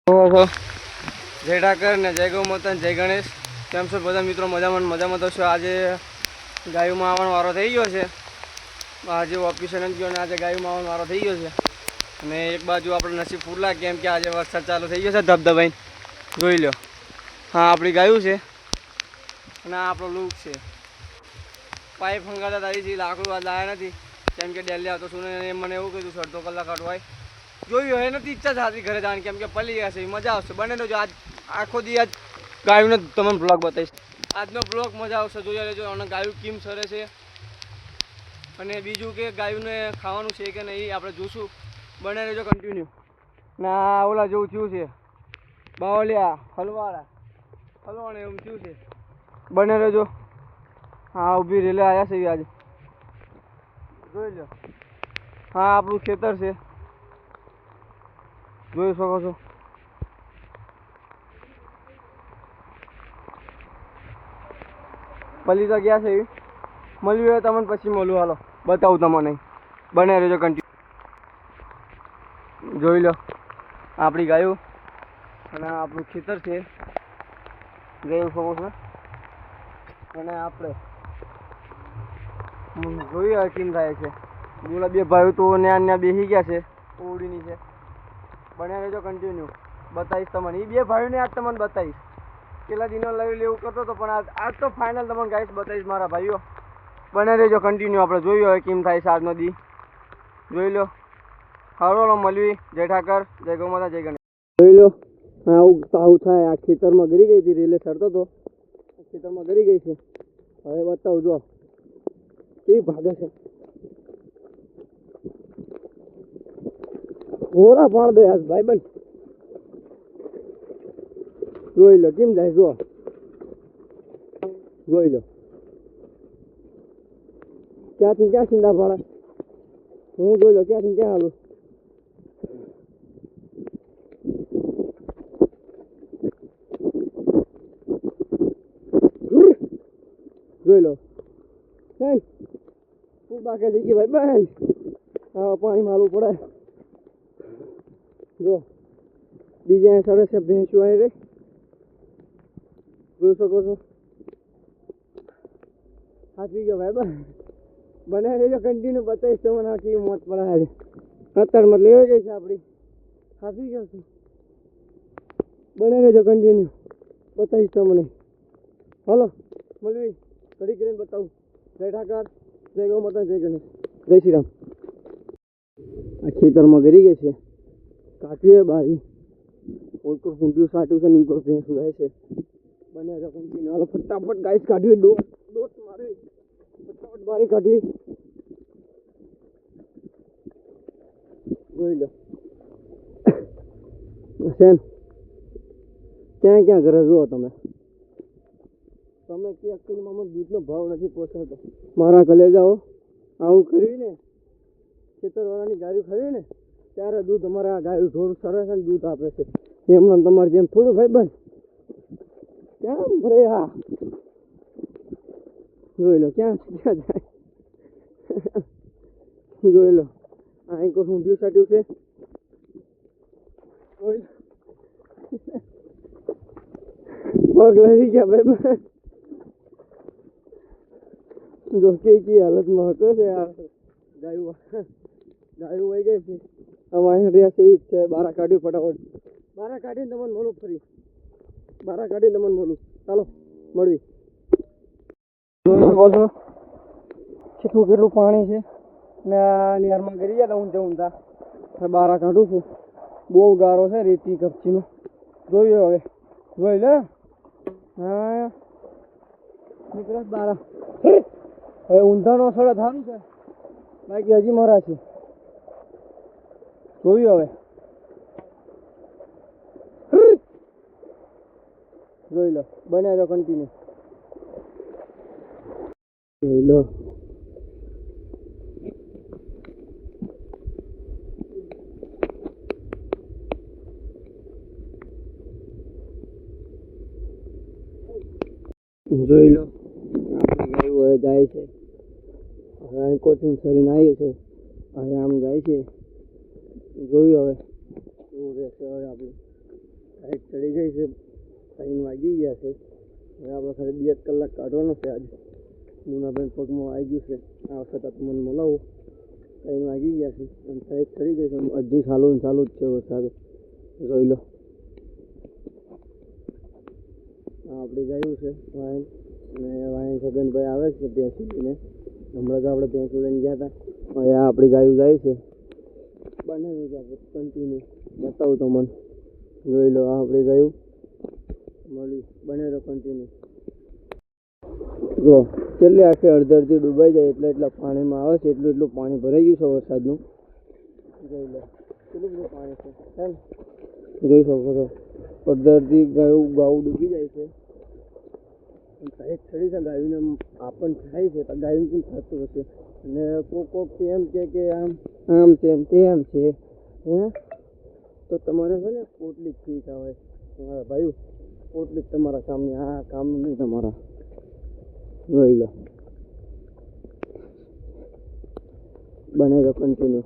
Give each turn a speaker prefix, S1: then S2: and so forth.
S1: ઓહો, જય ઠાકર ને જય ગૌ માતા જય ગણેશ. કેમ છો બધા મિત્રો? મજામાં તો છો. આજે ગાયુમાં આવવાનો વારો થઈ ગયો છે. આજે ઓફિસે નથી ગયો અને આજે ગાયુમાં આવવાનો વારો થઈ ગયો છે. અને એક બાજુ આપણે નસીબ ફૂલા કેમ કે આજે વરસાદ ચાલુ થઈ ગયો છે ધબધબાઈને. જોઈ લો, હા આપણી ગાયું છે અને આ આપણો લૂક છે. પાઇપ હંગાતા તારીથી લાકડું આજ લાયા નથી કેમ કે ડેલી આવતો છું ને મને એવું કીધું અડધો કલાક અટવાય. જોયું હોય નથી ઈચ્છા થતી ઘરે જવાની કેમ કે પલી ગયા છે. મજા આવશે બને તો આજ આખો દી આજ ગાયુંને તમને બ્લોગ બતાવીશ. આજનો બ્લોગ મજા આવશે જોયા લેજો. અને ગાયું કેમ સરે છે અને બીજું કે ગાયુંને ખાવાનું છે કે નહીં આપણે જોશું. બને રહેજો કન્ટિન્યુ. ના ઓલા જેવું થયું છે બાવલિયા હલવાણે એવું થયું છે. બને રહેજો. હા ઊભી રેલે આવ્યા છે આજે જોઈ લો. હા આપણું ખેતર છે જોઈ શકો છો. પલી તો ગયા છે એવી મળ્યું હોય તમને પછી મળું. હાલો બતાવું તમને. બને રહેજો કન્ટિન્યુ. જોઈ લો આપણી ગાયું અને આપણું ખેતર છે જોઈ શકો છો. અને આપણે જોઈએ કેમ થાય છે. બોલા બે ભાઈઓ તો ત્યાં બેસી ગયા છે ઓવડીની છે. બન્યા રહેજો કન્ટિન્યુ. બતાવીશ તમને એ બે ભાઈઓને આજ તમને બતાવીશ. પેલા દિનો લઈ લેવું કરતો હતો પણ આજ તો ફાઇનલ તમને ગાઈસ બતાવીશ મારા ભાઈઓ. બને રહેજો કન્ટિન્યુ. આપણે જોયું હવે કેમ થાય છે આજનો દી. જોઈ લો. હરો મળવી. જય ઠાકર જય ગૌ માતા જય ગણેશ. જોઈ લો આવું થાય. આ ખેતરમાં ગરી ગઈ હતી રેલે ચડતો હતો ખેતરમાં ગરી ગઈ છે. હવે બતાવું જો એ ભાગે છે. હોરા પાડ દે ભાઈ બન. જોઈ લો કેમ જાય જો. જોઈ લો ક્યાંથી ક્યાં સીંડા પાડે. હું જોઈ લો ક્યાંથી ક્યાં હાલું. જોઈ લો શું બાકી થઈ ગઈ ભાઈ બહેન. હા પાણી મારવું પડે. જો બીજા સરસ છે ભેંસું આવી રહી જોઈ શકો છો. હાથવી ગયો ભાઈ બહેન. બને રહેજો કન્ટિન્યુ. બતાવીશ તમને કેવી મોત પડે. અત્યારમાં લેવા જાય છે આપણી. હાથવી ગયો છું. બને રહેજો કન્ટિન્યુ. બતાવીશ તમને. હલો મળવી ઘડી કરીને બતાવું. જય ઠાકર જય ગૌ માતા જય ગણેશ જય શ્રી રામ. આ ખેતરમાં ગરી ગઈ છે. કાટ્યું એ બારી કોઈ ઊંધિયું સાટ્યું છે નીકળ ભેંસું જાય છે. બને જો કન્ટિન્યુ. હાલો ફટાફટ ગાઈસ કાઢવી. દોટ મારવી ફટાફટ બારી કાઢવી. જોઈ લો શેન ક્યાં ક્યાં ઘરે જુઓ તમે કે એકચ્યુઅલીમાં દૂધનો ભાવ નથી પોસાતો. મારા કલેજાઓ આવું કર્યું ને ખેતરવાળાની ગાયું ખાવી ને ત્યારે દૂધ અમારા ગાયું થોડું સરસ અને દૂધ આપે છે. એમને તમારે જેમ થોડું ભાઈ બન ક્યાં ભરે. હા જોઈ લો ક્યાં જાય. જોઈ લો અહીં કોઈ ઊંધિયું સાટ્યું છે. પગ લઈ ગયા ભાઈ બન. જો કે હાલતમાં હતો છે યાર. ગાયું વહી ગઈ છે. અમારે રહ્યા છે એ જ છે. બારા કાઢ્યું ફટાફટ. બારા કાઢીને તમને મળું ફરી. બારા કાઢીને તમને મળું. ચાલો મળવી. જોઈ શકો છો કેટલું કેટલું પાણી છે ને નિહારમાં ગરી ગયા ઊંધા બારા કાઢું છું. બહુ ગારો છે રેતી કપચીનો. જોયું હવે જોઈ લે. હા નીકળે બારા. હવે ઊંધાનો સડે સારું છે બાકી હજી મરા છે. જોયું હવે જોઈ લો. બન્યા જો કન્ટિન્યુ. જોઈ લો જોઈ લો આપણી ગાયું હવે જાય છે. હવે અહીં કોટિંગ કરીને આવી છે. હવે આમ જાય છે. જોયું હવે કેવું રહેશે હવે આપણું. સાઈડ ચડી ગઈ છે, 3 વાગી ગયા છે. હવે આપણે ખાલી 2 કલાક કાઢવાનો છે આજે. મુનાબેન પગમાં આવી ગયું છે, આ વખત તમને મળાવું. 3 વાગી ગયા છે અને સાઈડ ચડી ગઈ છે. હજી ચાલુ જ છે વરસાદ, જોઈ લો. આપણી ગાયું છે વાયન, અને વાયન સગનભાઈ આવે છે ભેંસું લઈને. હમણાં તો આપણે ભેંસું લઈને ગયા હતા. હવે આપણી ગાયું જાય છે. બનાવી જાય કન્ટિન્યુ બતાવું તો મને, જોઈ લો. આ આપણી ગાયું મળી બને તો કન્ટિન્યુ જો. છેલ્લે આખી અડધી ડૂબાઈ જાય એટલા પાણીમાં આવે છે. એટલું પાણી ભરાઈ ગયું છે વરસાદનું, જોઈ લો. કેટલું બધું પાણી છે, જોઈ શકો છો. અડધી ગાયું ડૂબી જાય છે. સાઈડ ચડી છે ગાયોને આપણને થાય છે, તો ગાયું કેમ થતું હશે. અને કોક એમ કે આમ છે તેમ છે. તો તમારે છે ને પોટલી ઠીક આવે તમારા ભાઈ, પોટલી તમારા કામની, આ કામનું નહીં તમારા, જોઈ લો. બને તો કન્ટિન્યુ.